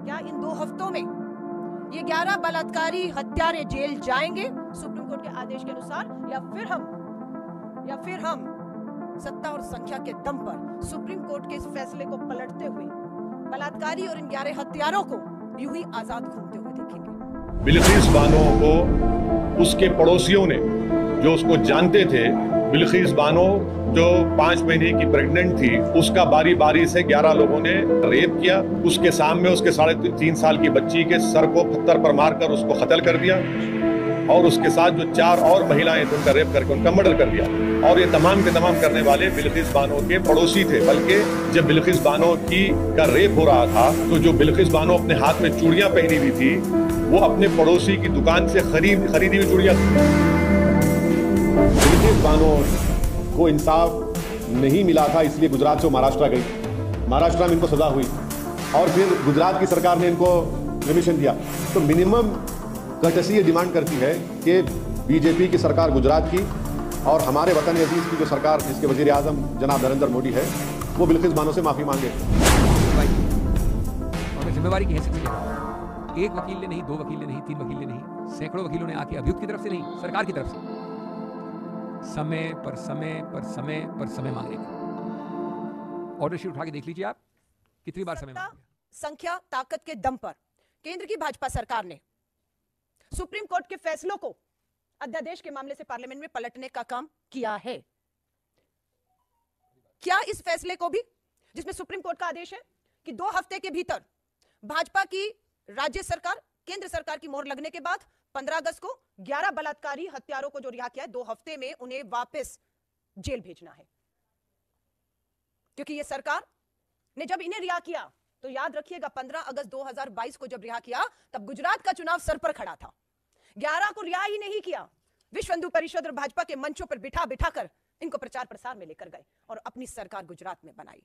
क्या इन 2 हफ्तों में ये 11 बलात्कारी हत्यारे जेल जाएंगे सुप्रीम कोर्ट के आदेश के अनुसार, या फिर हम सत्ता और संख्या के दम पर सुप्रीम कोर्ट के इस फैसले को पलटते हुए बलात्कारी और इन 11 हत्यारों को यूं ही आजाद घूमते हुए देखेंगे। बिल्किस बानो को उसके पड़ोसियों ने, जो उसको जानते थे, बिल्किस बानो जो 5 महीने की प्रेग्नेंट थी, उसका बारी बारी से 11 लोगों ने रेप किया। उसके सामने उसके 3.5 साल की बच्ची के सर को पत्थर पर मारकर उसको कत्ल कर दिया, और उसके साथ जो 4 और महिलाएं थी उनका रेप करके उनका मर्डर कर दिया। और ये तमाम के तमाम करने वाले बिल्किस बानो के पड़ोसी थे। बल्कि जब बिल्किस बानो का रेप हो रहा था, तो जो बिल्किस बानो अपने हाथ में चूड़ियां पहनी हुई थी, वो अपने पड़ोसी की दुकान से खरीदी हुई चूड़ियां। बिल्किस बानो को इंसाफ नहीं मिला था, इसलिए गुजरात से महाराष्ट्र गई। महाराष्ट्र में इनको सजा हुई और फिर गुजरात की सरकार ने इनको परमिशन दिया। तो मिनिमम कर्टसी ये डिमांड करती है कि बीजेपी की सरकार गुजरात की और हमारे वतन अजीज की जो सरकार, जिसके वजीर आजम जनाब नरेंद्र मोदी है, वो बिल्किस बानो से माफी मांगे। और जिम्मेवारी की हैसियत से एक वकील ने नहीं, 2 वकील ने नहीं, 3 वकील ने नहीं, सैकड़ों वकीलों ने आके अभियुक्त की तरफ से नहीं, सरकार की तरफ से समय पर समय पर समय पर समय मांगेगा। ऑर्डर शीट उठा के देख लीजिए आप, कितनी बार समय मांगा। संख्या ताकत के दम पर केंद्र की भाजपा सरकार ने सुप्रीम कोर्ट के फैसलों को अध्यादेश के मामले से पार्लियामेंट में पलटने का काम किया है। क्या इस फैसले को भी, जिसमें सुप्रीम कोर्ट का आदेश है कि 2 हफ्ते के भीतर भाजपा की राज्य सरकार, केंद्र सरकार की मोहर लगने के बाद 15 अगस्त को 11 बलात्कारी हत्यारों को जो रिहा किया है, 2 हफ्ते में उन्हें वापस जेल भेजना है। क्योंकि यह सरकार ने जब इन्हें रिहा किया, तो याद रखिएगा 15 अगस्त 2022 को जब रिहा किया, तब गुजरात का चुनाव सर पर खड़ा था। 11 को रिहा ही नहीं किया, विश्व हिंदू परिषद और भाजपा के मंचों पर बिठा कर इनको प्रचार प्रसार में लेकर गए और अपनी सरकार गुजरात में बनाई।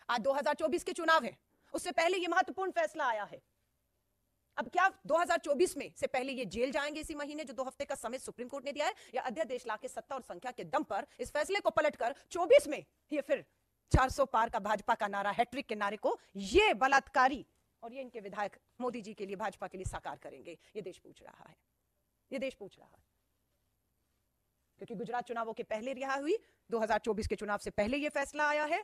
आज 2024 के चुनाव है, उससे पहले यह महत्वपूर्ण फैसला आया है। अब क्या 2024 में से पहले ये जेल जाएंगे इसी महीने, जो 2 हफ्ते का समय सुप्रीम कोर्ट ने दिया है, या अध्यादेश लाके सत्ता और संख्या के दम पर इस फैसले को पलटकर 24 में ये फिर 400 पार का भाजपा का नारा, हैट्रिक के नारे को ये बलात्कारी और ये इनके विधायक मोदी जी के लिए, भाजपा के लिए साकार करेंगे? ये देश पूछ रहा है, ये देश पूछ रहा है। क्योंकि गुजरात चुनावों के पहले रिहा हुई, 2024 के चुनाव से पहले यह फैसला आया है,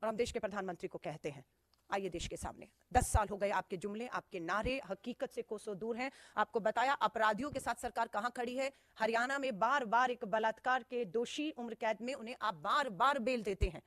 और हम देश के प्रधानमंत्री को कहते हैं, आइए देश के सामने, 10 साल हो गए आपके जुमले, आपके नारे हकीकत से कोसों दूर हैं। आपको बताया अपराधियों के साथ सरकार कहां खड़ी है। हरियाणा में बार बार एक बलात्कार के दोषी उम्र कैद में उन्हें आप बार बार बेल देते हैं।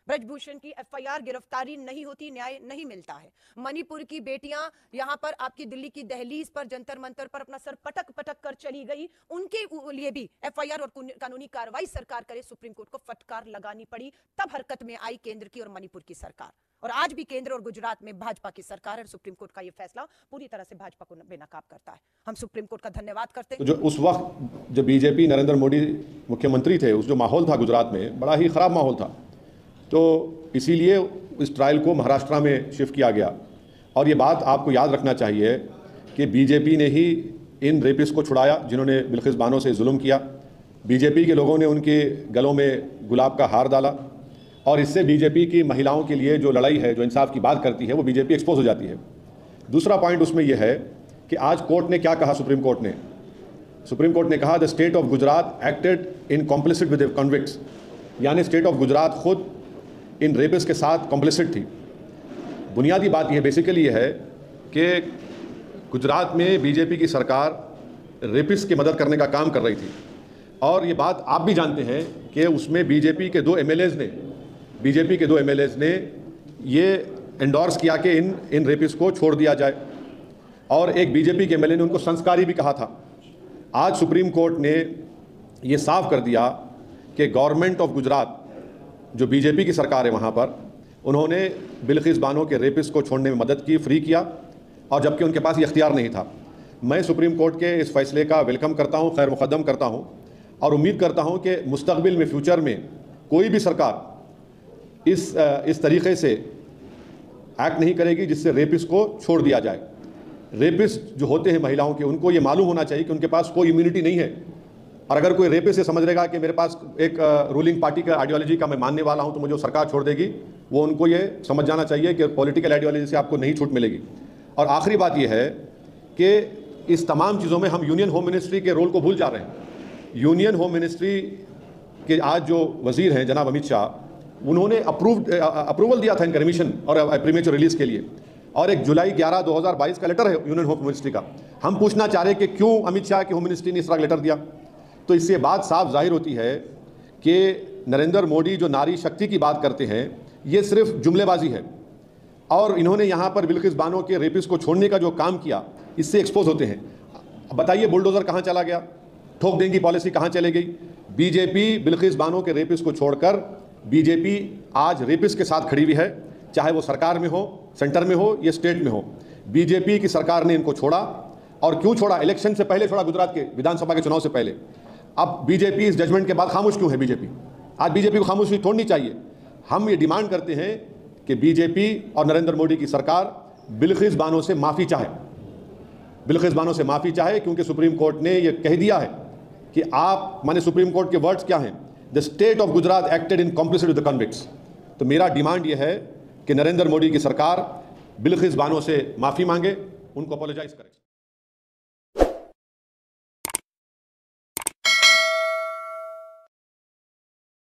ब्रजभूषण की एफआईआर, गिरफ्तारी नहीं होती, न्याय नहीं मिलता है। मणिपुर की बेटियां यहां पर आपकी दिल्ली की दहलीज पर, जंतर मंतर पर अपना सर पटक पटक कर चली गई, उनके लिए भी एफआईआर और कानूनी कार्रवाई सरकार करे, सुप्रीम कोर्ट को फटकार लगानी पड़ी। तब हरकत में आई केंद्र की और मणिपुर की सरकार। और आज भी केंद्र और गुजरात में भाजपा की सरकार है। सुप्रीम कोर्ट का यह फैसला पूरी तरह से भाजपा को बेनकाब करता है। हम सुप्रीम कोर्ट का धन्यवाद करते हैं। जो उस वक्त जब बीजेपी नरेंद्र मोदी मुख्यमंत्री थे, उस जो माहौल था गुजरात में, बड़ा ही खराब माहौल था। तो इसीलिए इस ट्रायल को महाराष्ट्र में शिफ्ट किया गया। और ये बात आपको याद रखना चाहिए कि बीजेपी ने ही इन रेपिस्ट को छुड़ाया जिन्होंने बिल्किस बानो से जुल्म किया। बीजेपी के लोगों ने उनके गलों में गुलाब का हार डाला, और इससे बीजेपी की महिलाओं के लिए जो लड़ाई है, जो इंसाफ की बात करती है, वो बीजेपी एक्सपोज हो जाती है। दूसरा पॉइंट उसमें यह है कि आज कोर्ट ने क्या कहा, सुप्रीम कोर्ट ने कहा the state of Gujarat acted in complicit with convicts, यानी स्टेट ऑफ गुजरात खुद इन रेपिस्ट के साथ कॉम्प्लिसिट थी। बुनियादी बात यह बेसिकली यह है कि गुजरात में बीजेपी की सरकार रेपिस्ट की मदद करने का काम कर रही थी, और ये बात आप भी जानते हैं कि उसमें बीजेपी के दो एमएलएज ने ये एंडोर्स किया कि इन रेपिस्ट को छोड़ दिया जाए, और एक बीजेपी के एमएलए ने उनको संस्कारी भी कहा था। आज सुप्रीम कोर्ट ने ये साफ कर दिया कि गवर्नमेंट ऑफ गुजरात, जो बीजेपी की सरकार है वहाँ पर, उन्होंने बिल्किस बानो के रेपिस्ट को छोड़ने में मदद की, फ्री किया, और जबकि उनके पास ये इख्तियार नहीं था। मैं सुप्रीम कोर्ट के इस फैसले का वेलकम करता हूँ, खैर मुकदम करता हूँ, और उम्मीद करता हूँ कि मुस्तकबिल में, फ्यूचर में कोई भी सरकार इस तरीके से एक्ट नहीं करेगी जिससे रेपिस्ट को छोड़ दिया जाए। रेपिस्ट जो होते हैं महिलाओं के, उनको ये मालूम होना चाहिए कि उनके पास कोई इम्यूनिटी नहीं है, और अगर कोई रेपिस्ट से समझ लेगा कि मेरे पास एक रूलिंग पार्टी का आइडियोलॉजी का मैं मानने वाला हूँ तो मुझे सरकार छोड़ देगी, वो उनको ये समझ जाना चाहिए कि पॉलिटिकल आइडियोलॉजी से आपको नहीं छूट मिलेगी। और आखिरी बात ये है कि इस तमाम चीज़ों में हम यूनियन होम मिनिस्ट्री के रोल को भूल जा रहे हैं। यूनियन होम मिनिस्ट्री के आज जो वजीर हैं जनाब अमित शाह, उन्होंने अप्रूवल दिया था इनका रिमिशन और प्रीमेच्योर रिलीज़ के लिए, और एक जुलाई 11, 2022 का लेटर है यूनियन होम मिनिस्ट्री का। हम पूछना चाह रहे हैं कि क्यों अमित शाह की होम मिनिस्ट्री ने इस तरह का लेटर दिया। तो इससे बात साफ जाहिर होती है कि नरेंद्र मोदी जो नारी शक्ति की बात करते हैं ये सिर्फ जुमलेबाजी है, और इन्होंने यहाँ पर बिल्किस बानो के रेपिस को छोड़ने का जो काम किया इससे एक्सपोज होते हैं। बताइए बुलडोज़र कहाँ चला गया, ठोक देंगी पॉलिसी कहाँ चले गई। बीजेपी बिल्किस बानो के रेपिस को छोड़कर बीजेपी आज रेपिस के साथ खड़ी हुई है, चाहे वो सरकार में हो, सेंटर में हो या स्टेट में हो। बीजेपी की सरकार ने इनको छोड़ा, और क्यों छोड़ा? इलेक्शन से पहले छोड़ा, गुजरात के विधानसभा के चुनाव से पहले। अब बीजेपी इस जजमेंट के बाद खामोश क्यों है? बीजेपी आज बीजेपी को खामोशी तोड़नी चाहिए। हम ये डिमांड करते हैं कि बीजेपी और नरेंद्र मोदी की सरकार बिल्किस बानो से माफ़ी चाहे, बिल्किस बानो से माफ़ी चाहे, क्योंकि सुप्रीम कोर्ट ने ये कह दिया है कि आप, माने सुप्रीम कोर्ट के वर्ड्स क्या हैं, the state of Gujarat acted in complicity with the convicts. तो मेरा डिमांड ये है कि नरेंद्र मोदी की सरकार बिल्किस बानो से माफ़ी मांगे, उनको अपोलोजाइज करे।